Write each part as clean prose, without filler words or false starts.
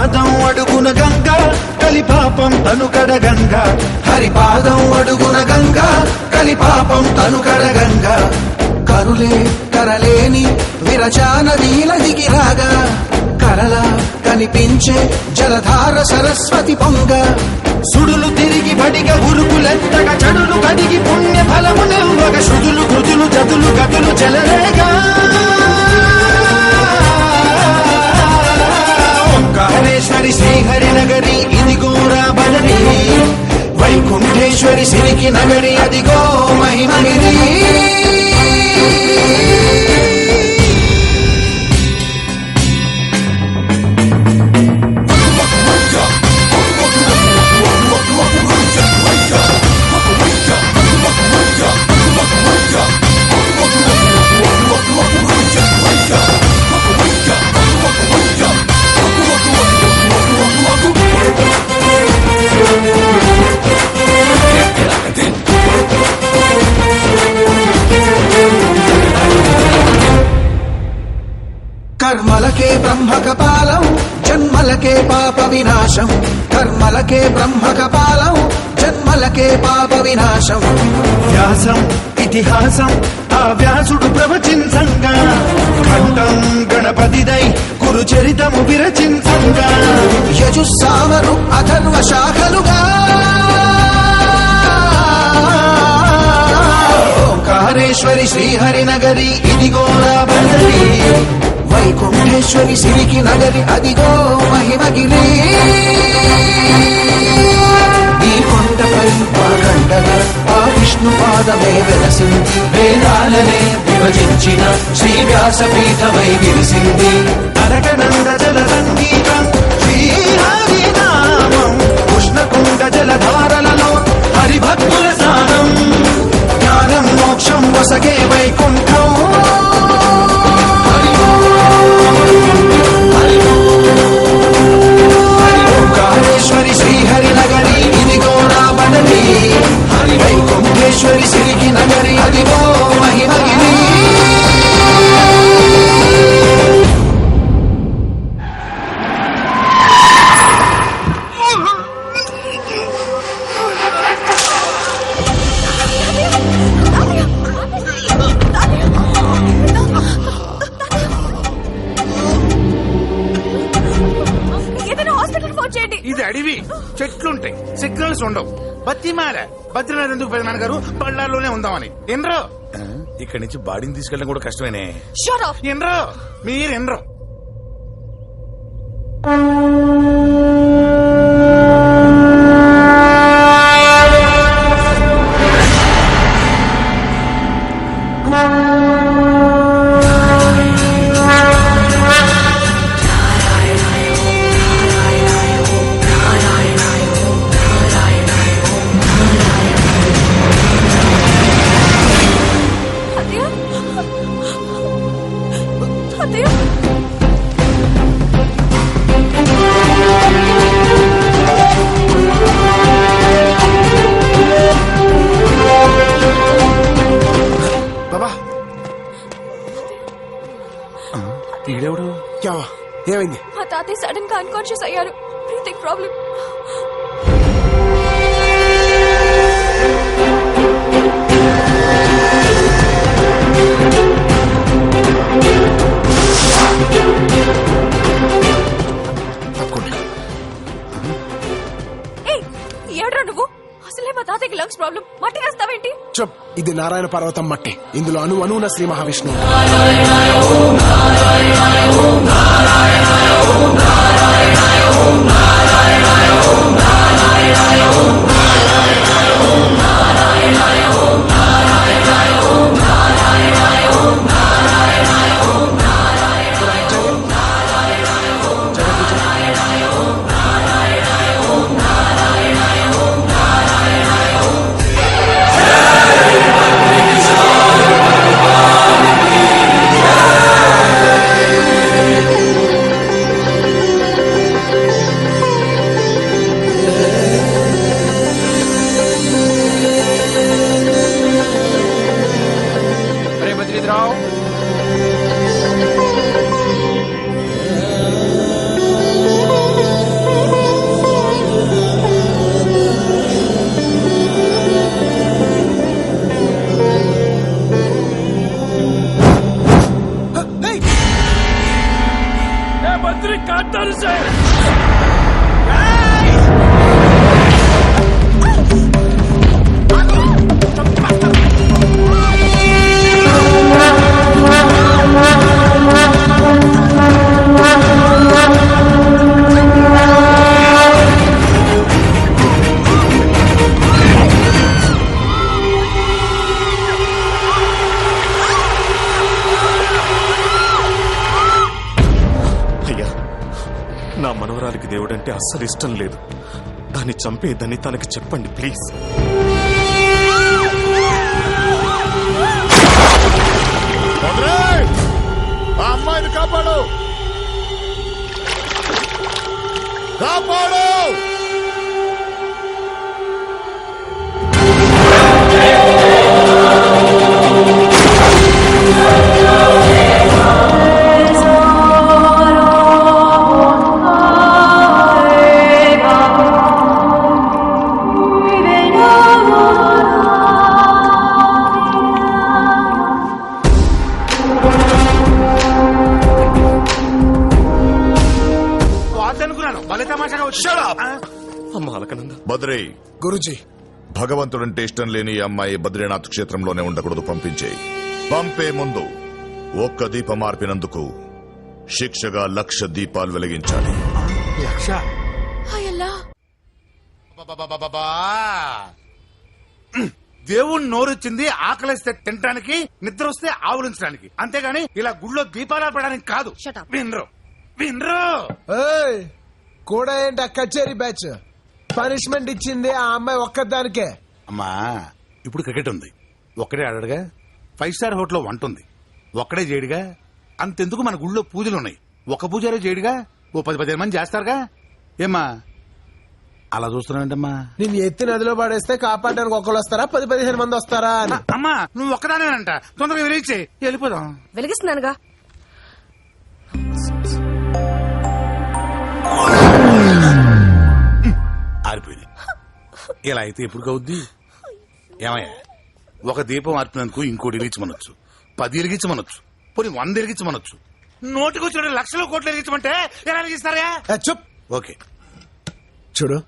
హరిపాదం అడుగున గంగా కలిపాపం తను కడగంగా హరిపాదం అడుగున గంగా కలిపాపం తను కడగంగా కరులే కరలేని విరచాన నీల దిగిరాగా కరలా కనిపించే జలధార సరస్వతి పొంగ సుడులు తిరిగి బడిగ ఉరుకులెత్తగా చెడులు కడిగి పుణ్య ఫలము నిల్వగ శుదులు కృతులు జతులు గతులు చెలరేగా ఓంకారేశ్వరి శ్రీహరి నగరి ఇదిగోరా బదరి వైకుంఠేశ్వరి సిరికి నగరి అదిగో మహిమగిరి కర్మలకే బ్రహ్మ కపాలం జన్మలకే పాప వినాశం కర్మలకే బ్రహ్మ కపాలం జన్మలకే పాప వినాశం వ్యాసం ఇతిహాసం ఆ వ్యాసుడు ప్రవచించంగా ఖండం గణపతిదై కురు చరితము విరచించంగా యజుస్సామరు అథర్వ శాఖలుగా ఓంకారేశ్వరి శ్రీహరి నగరి ఇదిగోరా బదరి వైకుంఠేశ్వరి సిరికి నగరి అదిగో మహిమగిరి ఈ కొండపై వాగండగా ఆ విష్ణు పాదమే వెలసింది వేదాలనే విభజించిన శ్రీ వ్యాసపీఠమై విరిసింది అరగనంద జల సంగీతం శ్రీహరి నామం ఉష్ణకుండ జలధారలలో హరిభక్తుల స్నానం జ్ఞానం మోక్షం వసగే వైకుంఠం ఓంకారేశ్వరి శ్రీహరి నగరి ఇదిగోరా బదరి వైకుంఠేశ్వరి సిరికి నగరి అదిగో మహిమగిరి ఇది అడవి చెట్లుంటాయి సిగ్నల్స్ ఉండవు బతిమాల బద్రీనాథ్ ఎందుకు పెద్ద నాన్నగారు బళ్ళాల్లోనే ఉందామని ఎన్రో ఇక్కడి నుంచి బాడీని తీసుకెళ్ళడం కూడా కష్టమేనే ఎన్రో మీరు ఎన్రో ఏమైంది? మా తాతయ్య సడన్ గా అన్కాన్షియస్ అయ్యారు. Breathing problem. ఏడ్రా నువ్వు? అసలే మా తాతయ్యకి లంగ్స్ ప్రాబ్లం. మట్టి వేస్తావేంటి? చెప్, ఇది నారాయణ పర్వతం మట్టి. ఇందులో అణువున శ్రీ మహావిష్ణువు. అయ్యా, నా మనవరాలికి దేవుడంటే అస్సలు ఇష్టం లేదు. దాన్ని చంపేదని తనకి చెప్పండి ప్లీజ్. ఆ అమ్మాయిని కాపాడు, కాపాడు. వాద్దనుకున్నాను భలే తమాషాగా వచ్చి అమ్మ అలకనంద, బద్రీ, గురుజీ భగవంతుడంటే ఇష్టం లేని ఈ అమ్మాయి బద్రీనాథ్ క్షేత్రంలోనే ఉండకూడదు. పంపించేయి. పంపే ముందు ఒక్క దీపం ఆర్పినందుకు శిక్షగా 1,00,000 దీపాలు వెలిగించాలి. లక్ష అయ్యల్లా అబ్బబ్బబ్బబ్బబ్బా. దేవుణ్ణి నోరొచ్చింది ఆకలిస్తే తినడానికి, నిద్ర వస్తే ఆవులించడానికి, అంతేగాని ఇలా గుళ్ళో దీపాలు ఆపడానికి కాదు. Shut up. వినరు వినరు. ఏయ్, కూడా ఏంటి ఆ కచేరీ బ్యాచ్? పనిష్మెంట్ ఇచ్చింది ఆ అమ్మాయి ఒక్కదానికే. అమ్మా ఇప్పుడు క్రికెట్ ఉంది, ఒక్కడే ఆడాడుగా. 5 స్టార్ హోటల్లో వంట ఉంది, ఒక్కడే చేయడుగా. అంతెందుకు మన గుళ్ళో పూజలు ఉన్నాయి, ఒక పూజారే చేయడుగా. ఓ 10-15 మంది చేస్తారుగా. ఏమ్మా అలా చూస్తున్నానంటమ్మా. నేను ఎత్తి నదిలో పడేస్తే కాపాడడానికి ఒకళ్ళు వస్తారా, 10-15 మంది వస్తారా అని. అమ్మా నువ్వు ఒక్కదానేనంట, తొందరగా వెలిగించే వెళ్ళిపోదాం. వెలిగిస్తున్నానుగా. ఆరిపోయింది. ఇలా అయితే ఎప్పుడు కవుద్ది? ఏమయ్యా, ఒక దీపం ఆర్పినందుకు ఇంకోటి వెలిగించమనొచ్చు, 10 వెలిగించమనొచ్చు, పోనీ 100 వెలిగించమనొచ్చు. నోటికి వచ్చిన 1,00,000 కోట్లు వెలిగించమంటే ఎలా వెలిగిస్తారా? చూప్. ఓకే చూడు,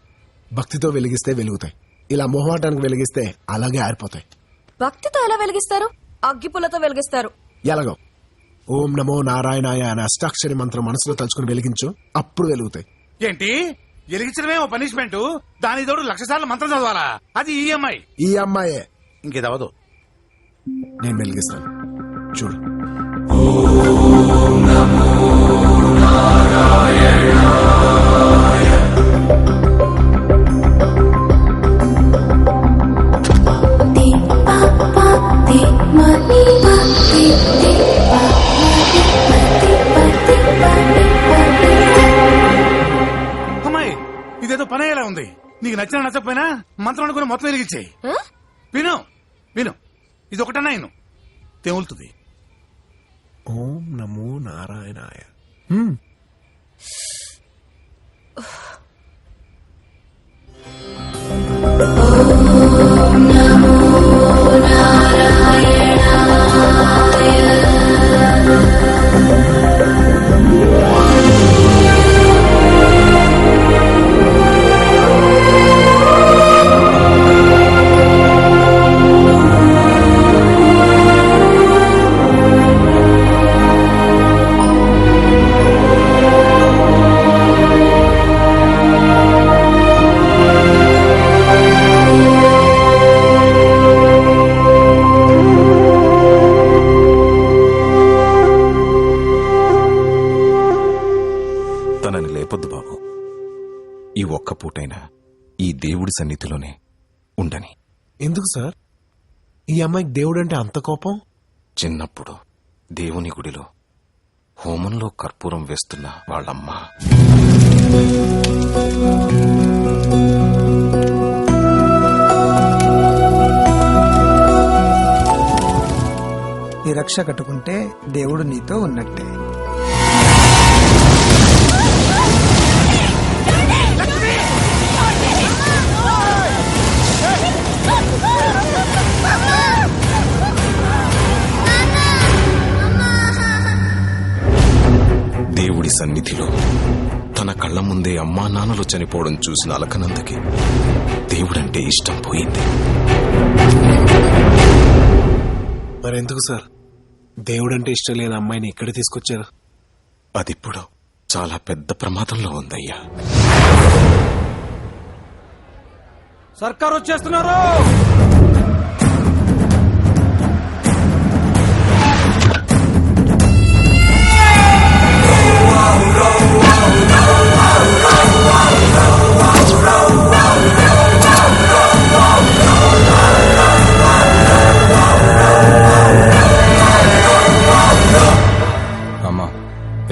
భక్తితో వెలిగిస్తే వెలుగుతాయి, ఇలా మొహమాటానికి వెలిగిస్తే అలాగే ఆరిపోతాయి. భక్తితో ఎలా వెలిగిస్తారు? అగ్గిపుల్లతో వెలిగిస్తారు. ఎలాగో ఓం నమో నారాయణాయ అనే అష్టాక్షరి మంత్రం మనసులో తలుచుకుని వెలిగించు, అప్పుడు వెలుగుతాయి. ఏంటి వెలిగించడమే ఓ పనిష్మెంట్? దాని తోడు 1,00,000 సార్లు మంత్రం చదవాలా? అది ఈఎంఐ. ఈ అమ్మాయే. ఇంకేదవదు. నేను వెలిగిస్తాను, చూడు. అమ్మాయి ఇదేదో పని ఎలా ఉంది. నీకు నచ్చినా నచ్చకపోయినా మంత్రం అనుకుని మొత్తం వెలిగించేయి. ఆ? విను విను, ఇది ఒకటన్నా విను, తెములుతుంది. ఓం నమో నారాయణాయ. తనని లేపొద్దు బాబు. ఈ ఒక్క పూటైనా ఈ దేవుడి సన్నిధిలోనే ఉండని. ఎందుకు సార్ ఈ అమ్మాయికి దేవుడు అంటే అంత కోపం? చిన్నప్పుడు దేవుని గుడిలో హోమంలో కర్పూరం వేస్తున్న వాళ్ళమ్మ ఈ రక్ష కట్టుకుంటే దేవుడు నీతో ఉన్నట్టే. దేవుడి సన్నిధిలో తన కళ్ళ ముందే అమ్మా నాన్నలు చనిపోవడం చూసిన అలకనందకి దేవుడంటే ఇష్టం పోయింది. మరెందుకు సార్ దేవుడంటే ఇష్టం లేని అమ్మాయిని ఇక్కడ తీసుకొచ్చారు? అదిప్పుడు చాలా పెద్ద ప్రమాదంలో ఉందయ్యా. సర్కార్ వచ్చేస్తున్నారు. అమ్మా,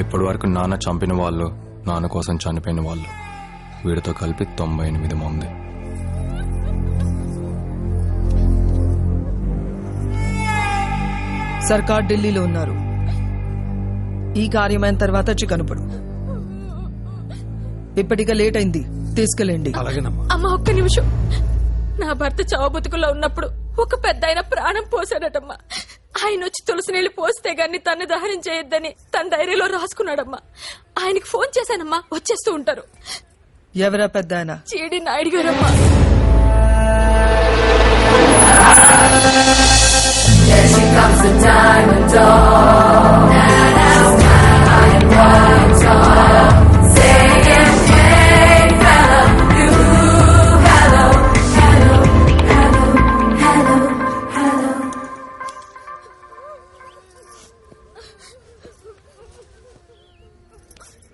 ఇప్పటి వరకు నాన్న చంపిన వాళ్ళు, నాన్న కోసం చనిపోయిన వాళ్ళు, వీడితో కలిపి 98 మంది. సర్కార్ ఢిల్లీలో ఉన్నారు. ఈ కార్యమైన తర్వాత వచ్చి కనుపడు. ఇప్పటికే లేట్ అయింది, తీసుకెళ్ళండి. అమ్మ ఒక్క నిమిషం. నా భర్త చావు బతుకుల్లో ఉన్నప్పుడు ఒక పెద్ద ఆయన ప్రాణం పోసాడటమ్మా. ఆయన వచ్చి తులసి నీళ్లు పోస్తే గాని తను దహనం చేయొద్దని తన డైరీలో రాసుకున్నాడమ్మా. ఆయనకి ఫోన్ చేశానమ్మా, వచ్చేస్తూ ఉంటారు. ఎవరా పెద్ద ఆయన? జీడి నాయుడు గారమ్మా.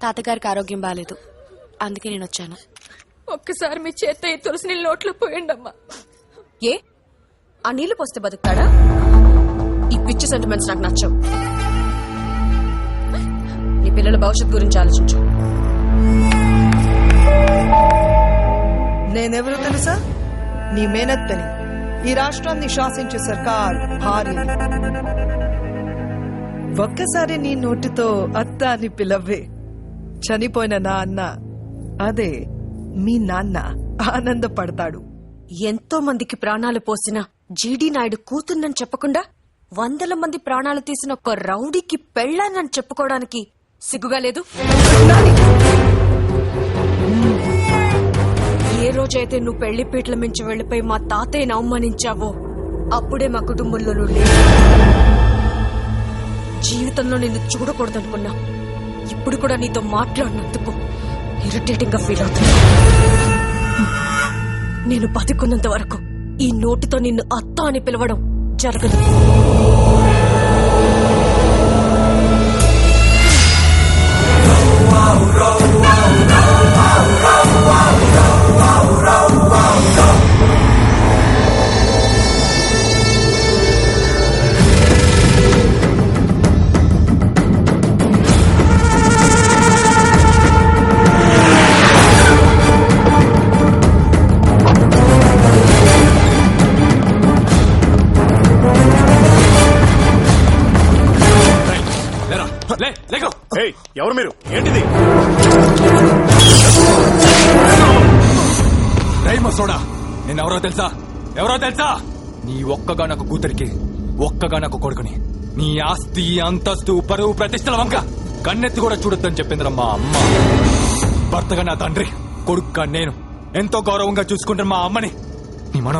తాతగారికి ఆరోగ్యం బాగాలేదు, అందుకే నేను వచ్చాను. ఒక్కసారి మీ చేత్తో ఈ తులసి నీళ్ళు నోట్లో పోయండమ్మా. ఏ ఆ నీళ్లు పోస్తే బతుకుతాడా? ఈ పిచ్చి సెంటిమెంట్స్ నాకు నచ్చవు. నీ పిల్లల భవిష్యత్ గురించి ఆలోచించు. నేనెవరో తెలుసా? నీ మేనత్తని, ఈ రాష్ట్రాన్ని శాసించే సర్కార్ భార్యని. ఒక్కసారి నీ నోటితో అత్త అని పిలవే. చనిపోయిన నా అన్న, అదే మీ నాన్న, ఆనందపడతాడు. ఎంతో మందికి ప్రాణాలు పోసిన జీడీ నాయుడు కూతున్నని చెప్పకుండా 100 మంది ప్రాణాలు తీసిన ఒక రౌడీకి పెళ్ళానని చెప్పుకోవడానికి సిగ్గుగా లేదు? ఏ రోజైతే నువ్వు పెళ్లి పీటల మించి వెళ్లిపోయి మా తాతయ్యని అవమానించావో అప్పుడే మా కుటుంబంలో నువ్వు లేవు. జీవితంలో నిన్ను చూడకూడదనుకున్నా. ఇప్పుడు కూడా నీతో మాట్లాడినందుకు ఇరిటేటింగ్ గా ఫీల్ అవుతున్నా. నేను బతికున్నంత వరకు ఈ నోటితో నిన్ను అత్త అని పిలవడం జరగదు. ఎవరు మీరు? ఏంటిది? సోడా, నేనెవరో తెలుసా? ఎవరో తెలుసా? నీ ఒక్కగానొక కూతురికి, ఒక్కగానొక కొడుకుని, నీ ఆస్తి అంతస్తు పరువు ప్రతిష్టల వంక కన్నెత్తి కూడా చూడొద్దని చెప్పిందిరమ్మా అమ్మ. భర్తగా నా తండ్రి, కొడుకుగా నేను ఎంతో గౌరవంగా చూసుకుంటాను మా అమ్మని. నీ మనం